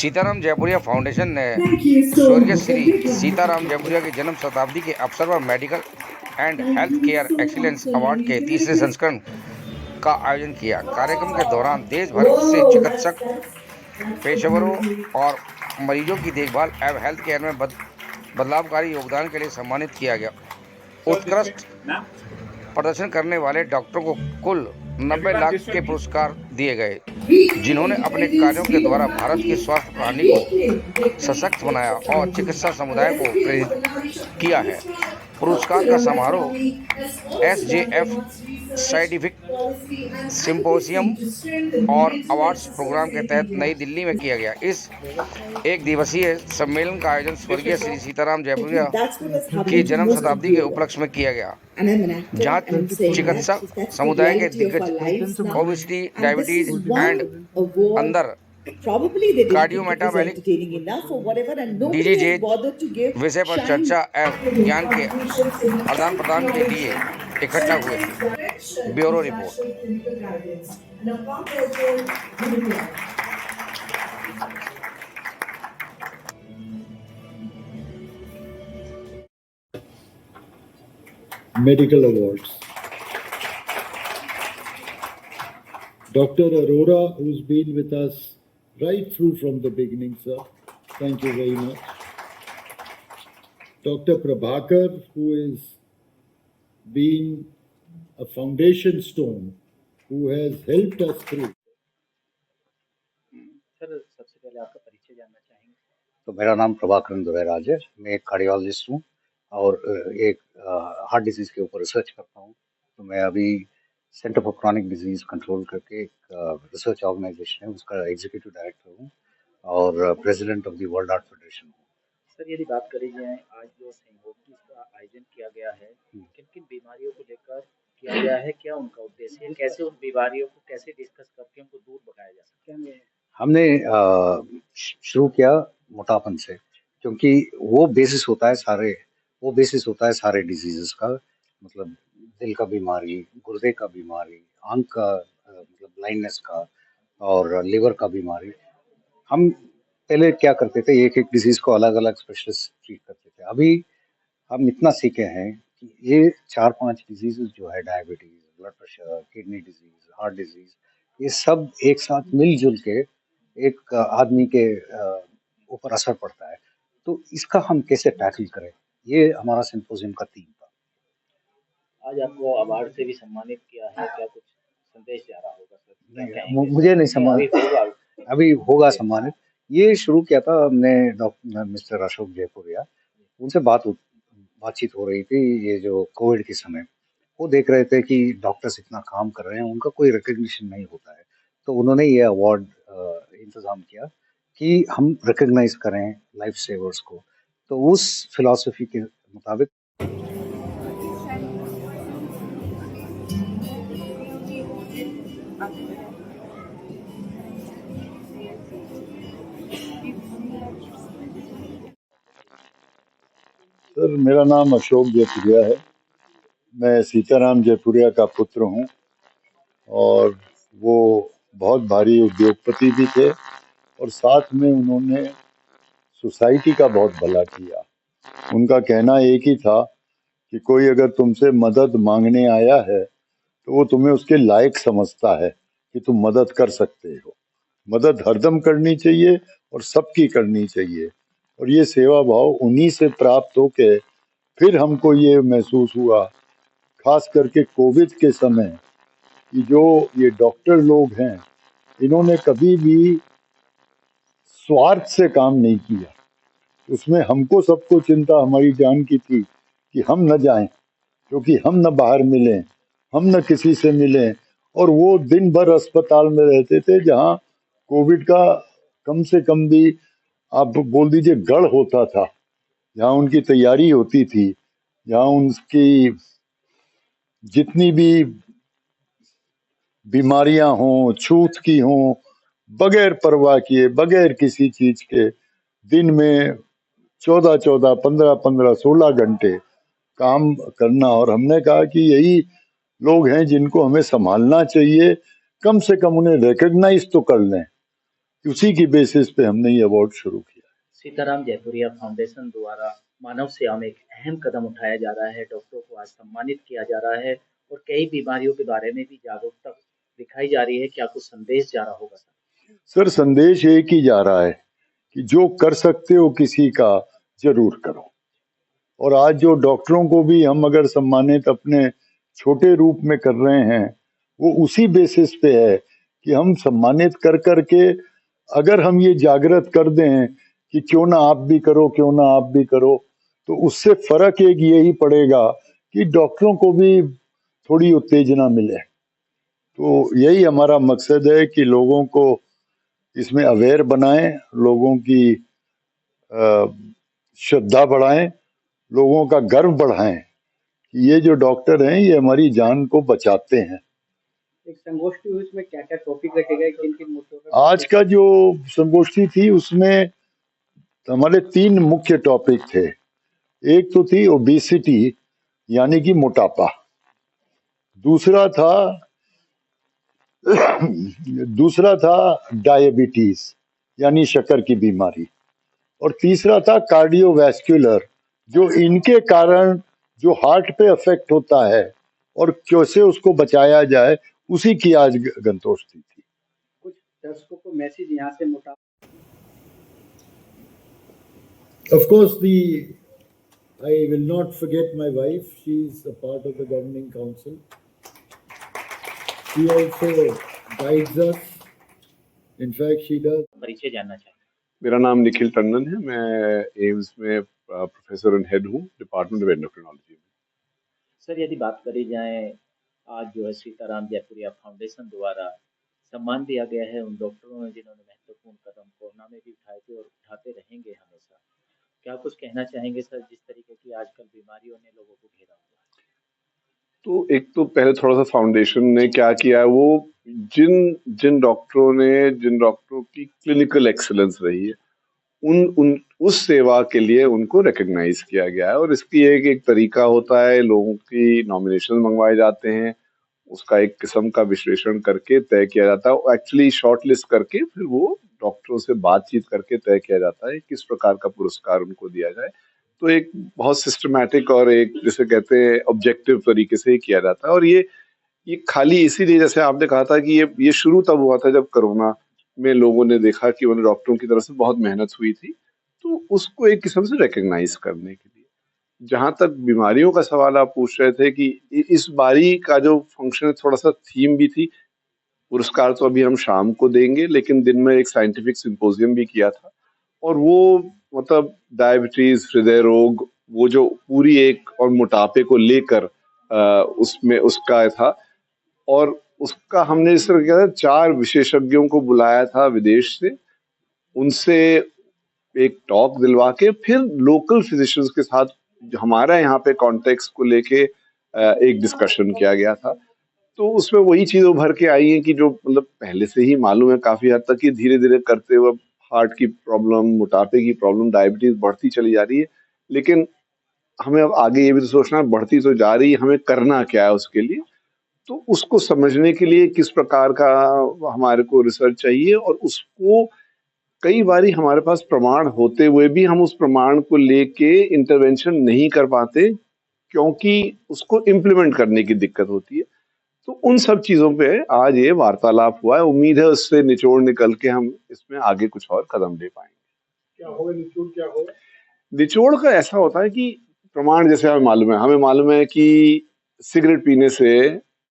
Sitaram Jaipuria foundation ने स्वर्गीय श्री सीताराम जयपुरिया की जन्म शताब्दी के अवसर पर medical and health care excellence award के तीसरे संस्करण का आयोजन किया। कार्यक्रम के दौरान देश भर से चिकित्सक, पेशेवरों और मरीजों की देखभाल एवं हेल्थ केयर में बदलावकारी योगदान के लिए सम्मानित किया गया। उत्कृष्ट प्रदर्शन करने वाले डॉक्टरों को कुल 90 लाख के पुरस्कार दिए गए, जिन्होंने अपने कार्यों के द्वारा भारत की स्वास्थ्य प्रणाली को सशक्त बनाया और चिकित्सा समुदाय को प्रेरित किया है। पुरस्कार का समारोह SJF साइंटिफिक सिंपोजियम और अवार्ड्स प्रोग्राम के तहत नई दिल्ली में किया गया। इस एक दिवसीय सम्मेलन का आयोजन स्वर्गीय श्री सीताराम जयपुरिया की जन्म शताब्दी के उपलक्ष्य में किया गया, जहाँ चिकित्सा समुदाय के दिग्गज ओबेसिटी, डायबिटीज एंड अंदर कार्डियोमेटाबॉलिक डिजीजेज विषय पर चर्चा एवं ज्ञान के आदान प्रदान के लिए इकट्ठा हुए। Bureau report. Medical Awards. Dr. Arora, who's been with us right through from the beginning, sir. Thank you very much. Dr. Prabhakar, who is being a foundation stone, who has helped us through. Sir, सबसे पहले आपका परिचय जानना चाहेंगे। तो मेरा नाम प्रभाकर दुबेराज है। मैं एक कार्डियोलॉजिस्ट हूँ और एक हार्ट डिजीज के ऊपर रिसर्च करता हूँ। तो मैं अभी centre for chronic disease control करके एक रिसर्च ऑर्गेनाइजेशन है, उसका एग्जीक्यूटिव डायरेक्टर हूँ और president of the world heart federation हूँ। सर, यदि बात करी जाए, आज जो सहयोगी का आयोजन किया गया है, किन किन बीमारियों को लेकर किया गया है, क्या उनका उद्देश्य है, कैसे उन बीमारियों को कैसे डिस्कस करके उनको दूर भगाया जा सकता है? हमने शुरू किया मोटापन से, क्योंकि वो बेसिस होता है सारे डिजीजेस का, मतलब दिल का बीमारी, गुर्दे का बीमारी, आंख का मतलब ब्लाइंडनेस का और लिवर का बीमारी। हम पहले क्या करते थे, एक एक डिजीज को अलग अलग स्पेशलिस्ट ट्रीट करते थे। अभी हम इतना सीखे हैं कि ये 4-5 डिजीजेस जो है, diabetes, blood pressure, kidney disease, heart disease, ये सब एक साथ मिलजुल के एक आदमी के ऊपर असर पड़ता है। तो इसका हम कैसे टैकल करें, ये हमारा सिंपोजियम का थीम था। आज आपको अवार्ड से भी सम्मानित किया है, क्या कुछ संदेश जा रहा होगा सर? नहीं, मुझे नहीं सम्मानित, अभी होगा सम्मानित। ये शुरू किया था हमने डॉक्टर मिस्टर अशोक जयपुरिया, उनसे बातचीत हो रही थी। ये जो कोविड के समय, वो देख रहे थे कि डॉक्टर्स इतना काम कर रहे हैं, उनका कोई रिकग्निशन नहीं होता है, तो उन्होंने ये अवार्ड इंतजाम किया कि हम रिकग्नाइज करें लाइफ सेवर्स को। तो उस फिलॉसफी के मुताबिक सर, मेरा नाम अशोक जयपुरिया है। मैं सीताराम जयपुरिया का पुत्र हूँ और वो बहुत भारी उद्योगपति भी थे और साथ में उन्होंने सोसाइटी का बहुत भला किया। उनका कहना एक ही था कि कोई अगर तुमसे मदद मांगने आया है तो वो तुम्हें उसके लायक समझता है कि तुम मदद कर सकते हो। मदद हरदम करनी चाहिए और सबकी करनी चाहिए, और ये सेवा भाव उन्हीं से प्राप्त होके फिर हमको ये महसूस हुआ, खास करके कोविड के समय, कि जो ये डॉक्टर लोग हैं, इन्होंने कभी भी स्वार्थ से काम नहीं किया। उसमें हमको सबको चिंता हमारी जान की थी कि हम न जाएं, क्योंकि हम न बाहर मिलें, हम न किसी से मिलें, और वो दिन भर अस्पताल में रहते थे, जहां कोविड का कम से कम भी आप बोल दीजिए गढ़ होता था, जहां उनकी तैयारी होती थी, जहां उनकी जितनी भी बीमारियां हों, छूत की हों, बगैर परवाह किए, बगैर किसी चीज के, दिन में 14-14, 15-15, 16 घंटे काम करना। और हमने कहा कि यही लोग हैं जिनको हमें संभालना चाहिए, कम से कम उन्हें रिकॉग्नाइज तो कर लें। उसी की बेसिस पे हमने ये अवार्ड शुरू किया। सीताराम जयपुरिया फाउंडेशन द्वारा मानव सेवा में एक अहम कदम उठाया जा रहा है। डॉक्टरों को आज सम्मानित किया जा रहा है और कई बीमारियों के बारे में भी जागरूकता दिखाई जा रही है। क्या कुछ संदेश जा रहा होगा सर, संदेश एक ही जा रहा है कि जो कर सकते हो किसी का जरूर करो। और आज जो डॉक्टरों को भी हम अगर सम्मानित अपने छोटे रूप में कर रहे हैं, वो उसी बेसिस पे है कि हम सम्मानित कर करके अगर हम ये जागृत कर दें कि क्यों ना आप भी करो, क्यों ना आप भी करो, तो उससे फर्क एक यही पड़ेगा कि डॉक्टरों को भी थोड़ी उत्तेजना मिले। तो यही हमारा मकसद है कि लोगों को इसमें अवेयर बनाएं, लोगों की श्रद्धा बढ़ाएं, लोगों का गर्व बढ़ाएं कि ये जो डॉक्टर हैं ये हमारी जान को बचाते हैं। एक संगोष्ठी हुई, उसमें क्या क्या टॉपिक रखे गए, किन किन मुद्दों पर? आज का जो संगोष्ठी थी उसमें हमारे 3 मुख्य टॉपिक थे। एक तो थी ओबेसिटी यानी कि मोटापा, दूसरा था डायबिटीज यानी शक्कर की बीमारी, और तीसरा था कार्डियोवैस्कुलर, जो इनके कारण जो हार्ट पे अफेक्ट होता है और कैसे उसको बचाया जाए, उसी की आज गंतोष्ठी थी। कुछ दर्शकों को मैसेज यहाँ से मोटापा। Of course, I will not forget my wife. She is a part of the governing council. She also guides us. In fact, she does. परिचय जानना चाहिए। मेरा नाम निखिल टंडन है। मैं एम्स में प्रोफेसर एंड हेड हूँ डिपार्टमेंट ऑफ एंडोक्रिनोलॉजी में। सर, यदि बात करी जाए, आज जो है सीताराम जयपुरिया फाउंडेशन द्वारा सम्मान दिया गया है उन डॉक्टरों ने जिन्होंने महत्वपूर्ण कदम कोरोना में भी उठाए थे और उठाते रहेंगे हमेशा। क्या कुछ कहना चाहेंगे सर, जिस तरीके की आजकल बीमारियों ने लोगों को घेरा हुआ है? तो एक तो पहले थोड़ा सा फाउंडेशन ने क्या किया है, वो जिन डॉक्टरों की क्लिनिकल एक्सीलेंस रही है उन उस सेवा के लिए उनको रिकग्नाइज किया गया है। और इसकी एक तरीका होता है, लोगों की नॉमिनेशन मंगवाए जाते हैं, उसका एक किस्म का विश्लेषण करके तय किया जाता है। एक्चुअली शॉर्ट लिस्ट करके फिर वो डॉक्टरों से बातचीत करके तय किया जाता है किस प्रकार का पुरस्कार उनको दिया जाए। तो एक बहुत सिस्टमैटिक और एक जिसे कहते हैं ऑब्जेक्टिव तरीके से ही किया जाता है। और ये खाली इसीलिए, जैसे आपने कहा था कि ये शुरू तब हुआ था जब कोरोना में लोगों ने देखा कि उन डॉक्टरों की तरफ से बहुत मेहनत हुई थी, तो उसको एक किस्म से रिकग्नाइज करने के लिए। जहां तक बीमारियों का सवाल आप पूछ रहे थे कि इस बारी का जो फंक्शन थोड़ा सा थीम भी थी। पुरस्कार तो अभी हम शाम को देंगे, लेकिन दिन में एक साइंटिफिक सिंपोजियम भी किया था, और वो मतलब डायबिटीज, हृदय रोग, वो जो पूरी एक, और मोटापे को लेकर उसमें उसका था। और उसका हमने इस तरह किया था, 4 विशेषज्ञों को बुलाया था विदेश से, उनसे एक टॉक दिलवा के फिर लोकल फिजिशियंस के साथ हमारा यहाँ पे कॉन्टेक्स्ट को लेके एक डिस्कशन किया गया था। तो उसमें वही चीज उभर के आई है कि जो मतलब पहले से ही मालूम है काफी हद तक कि धीरे धीरे करते हुए हार्ट की प्रॉब्लम, मोटापे की प्रॉब्लम, डायबिटीज बढ़ती चली जा रही है। लेकिन हमें अब आगे ये भी तो सोचना है, बढ़ती तो जा रही है, हमें करना क्या है उसके लिए। तो उसको समझने के लिए किस प्रकार का हमारे को रिसर्च चाहिए, और उसको कई बारी हमारे पास प्रमाण होते हुए भी हम उस प्रमाण को लेके इंटरवेंशन नहीं कर पाते, क्योंकि उसको इम्प्लीमेंट करने की दिक्कत होती है। तो उन सब चीजों पे आज ये वार्तालाप हुआ है। उम्मीद है उससे निचोड़ निकल के हम इसमें आगे कुछ और कदम ले पाएंगे। क्या होगा निचोड़, क्या होगा? निचोड़ का ऐसा होता है कि प्रमाण, जैसे हमें मालूम है कि सिगरेट पीने से